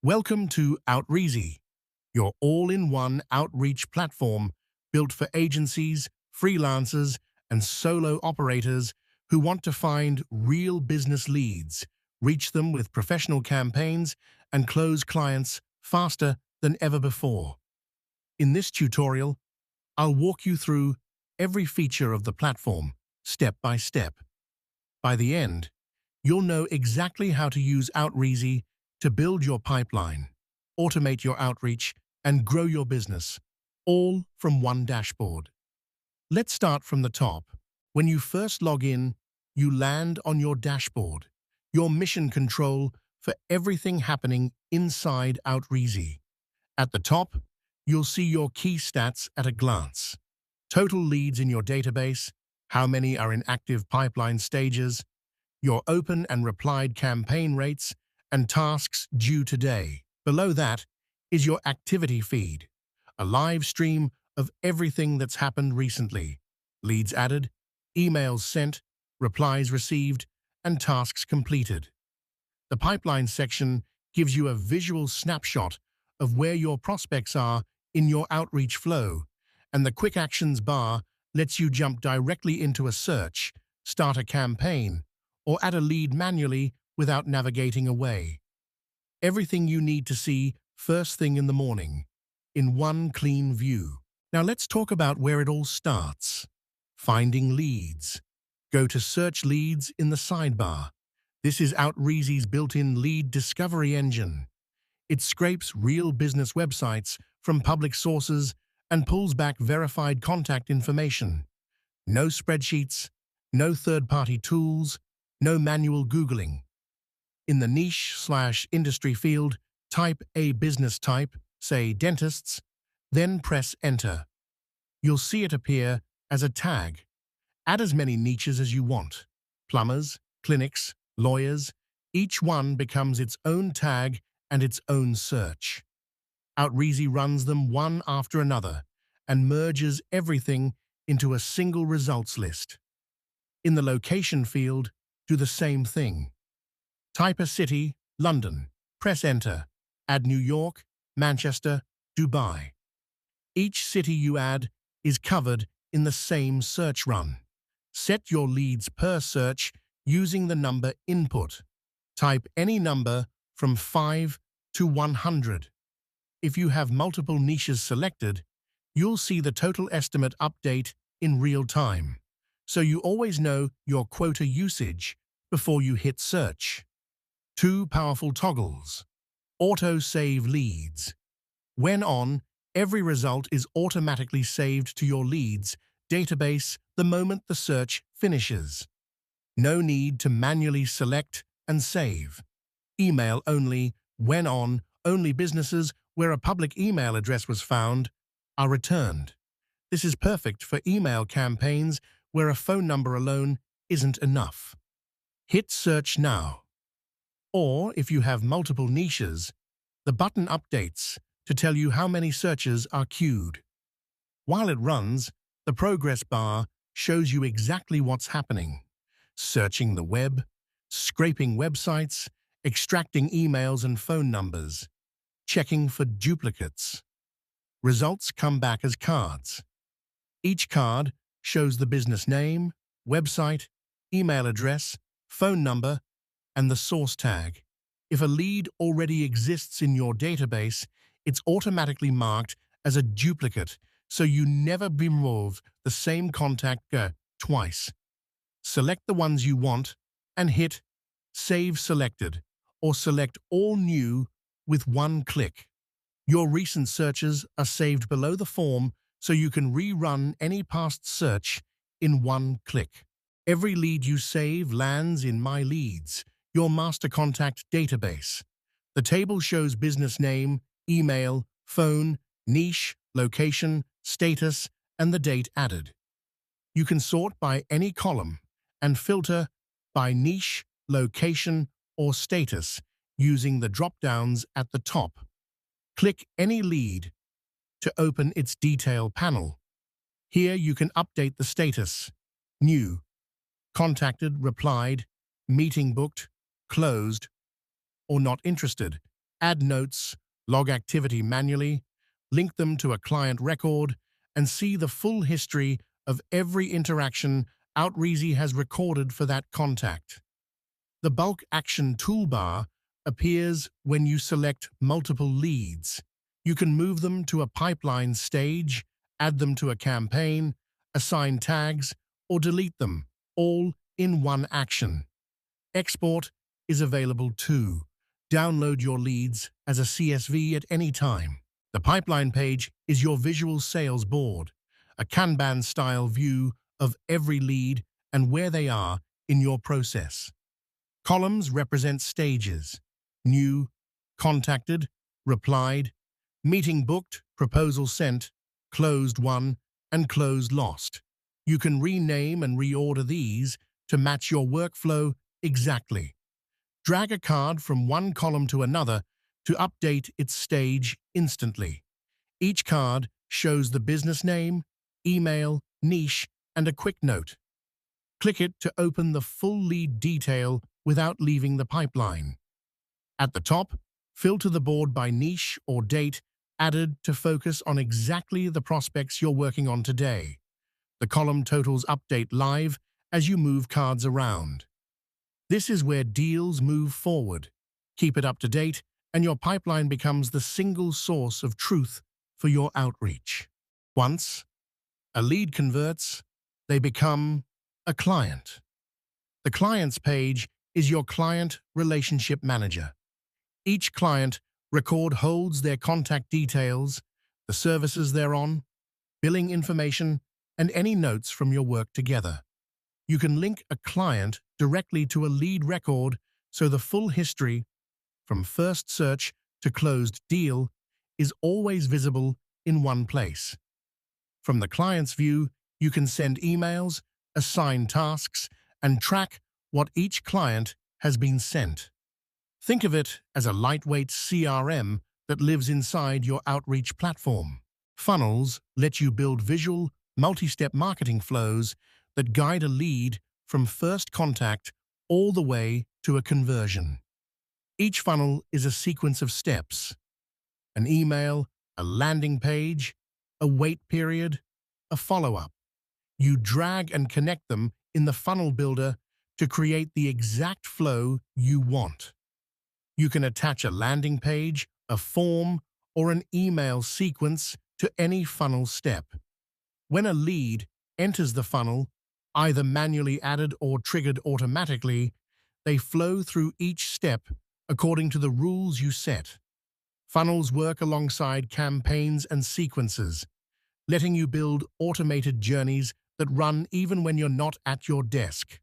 Welcome to outreasy, your all-in-one outreach platform built for agencies, freelancers, and solo operators who want to find real business leads, reach them with professional campaigns, and close clients faster than ever before. In this tutorial, I'll walk you through every feature of the platform, step by step. By the end, you'll know exactly how to use outreasy to build your pipeline, automate your outreach, and grow your business, all from one dashboard. Let's start from the top. When you first log in, you land on your dashboard, your mission control for everything happening inside outreasy. At the top, you'll see your key stats at a glance. Total leads in your database, how many are in active pipeline stages, your open and replied campaign rates, and tasks due today. Below that is your activity feed, a live stream of everything that's happened recently. Leads added, emails sent, replies received, and tasks completed. The pipeline section gives you a visual snapshot of where your prospects are in your outreach flow, and the Quick Actions bar lets you jump directly into a search, start a campaign, or add a lead manually without navigating away. Everything you need to see first thing in the morning, in one clean view. Now let's talk about where it all starts. Finding leads. Go to Search Leads in the sidebar. This is outreasy's built-in lead discovery engine. It scrapes real business websites from public sources and pulls back verified contact information. No spreadsheets, no third-party tools, no manual Googling. In the niche/industry field, type a business type, say dentists, then press Enter. You'll see it appear as a tag. Add as many niches as you want. Plumbers, clinics, lawyers, each one becomes its own tag and its own search. outreasy runs them one after another and merges everything into a single results list. In the location field, do the same thing. Type a city, London, press Enter, add New York, Manchester, Dubai. Each city you add is covered in the same search run. Set your leads per search using the number input. Type any number from 5 to 100. If you have multiple niches selected, you'll see the total estimate update in real time, so you always know your quota usage before you hit search. 2 powerful toggles. Auto-save leads. When on, every result is automatically saved to your leads database the moment the search finishes. No need to manually select and save. Email only, when on, only businesses where a public email address was found are returned. This is perfect for email campaigns where a phone number alone isn't enough. Hit Search Now. Or, if you have multiple niches, the button updates to tell you how many searches are queued. While it runs, the progress bar shows you exactly what's happening. Searching the web, scraping websites, extracting emails and phone numbers, checking for duplicates. Results come back as cards. Each card shows the business name, website, email address, phone number, and the source tag. If a lead already exists in your database, it's automatically marked as a duplicate, so you never remove the same contact twice. Select the ones you want and hit Save Selected, or select All New with one click. Your recent searches are saved below the form so you can rerun any past search in one click. Every lead you save lands in My Leads, your master contact database. The table shows business name, email, phone, niche, location, status, and the date added. You can sort by any column and filter by niche, location, or status using the drop-downs at the top. Click any lead to open its detail panel. Here you can update the status: new, contacted, replied, meeting booked, closed, or not interested, add notes, log activity manually, link them to a client record, and see the full history of every interaction outreasy has recorded for that contact. The bulk action toolbar appears when you select multiple leads. You can move them to a pipeline stage, add them to a campaign, assign tags, or delete them, all in one action. Export is available too. Download your leads as a CSV at any time. The pipeline page is your visual sales board, a Kanban-style view of every lead and where they are in your process. Columns represent stages: new, contacted, replied, meeting booked, proposal sent, closed won, and closed lost. You can rename and reorder these to match your workflow exactly. Drag a card from one column to another to update its stage instantly. Each card shows the business name, email, niche, and a quick note. Click it to open the full lead detail without leaving the pipeline. At the top, filter the board by niche or date added to focus on exactly the prospects you're working on today. The column totals update live as you move cards around. This is where deals move forward. Keep it up to date, and your pipeline becomes the single source of truth for your outreach. Once a lead converts, they become a client. The clients page is your client relationship manager. Each client record holds their contact details, the services they're on, billing information, and any notes from your work together. You can link a client directly to a lead record so the full history, from first search to closed deal, is always visible in one place. From the client's view, you can send emails, assign tasks, and track what each client has been sent. Think of it as a lightweight CRM that lives inside your outreach platform. Funnels let you build visual, multi-step marketing flows that guide a lead from first contact all the way to a conversion. Each funnel is a sequence of steps: an email, a landing page, a wait period, a follow-up. You drag and connect them in the funnel builder to create the exact flow you want. You can attach a landing page, a form, or an email sequence to any funnel step. When a lead enters the funnel, either manually added or triggered automatically, they flow through each step according to the rules you set. Funnels work alongside campaigns and sequences, letting you build automated journeys that run even when you're not at your desk.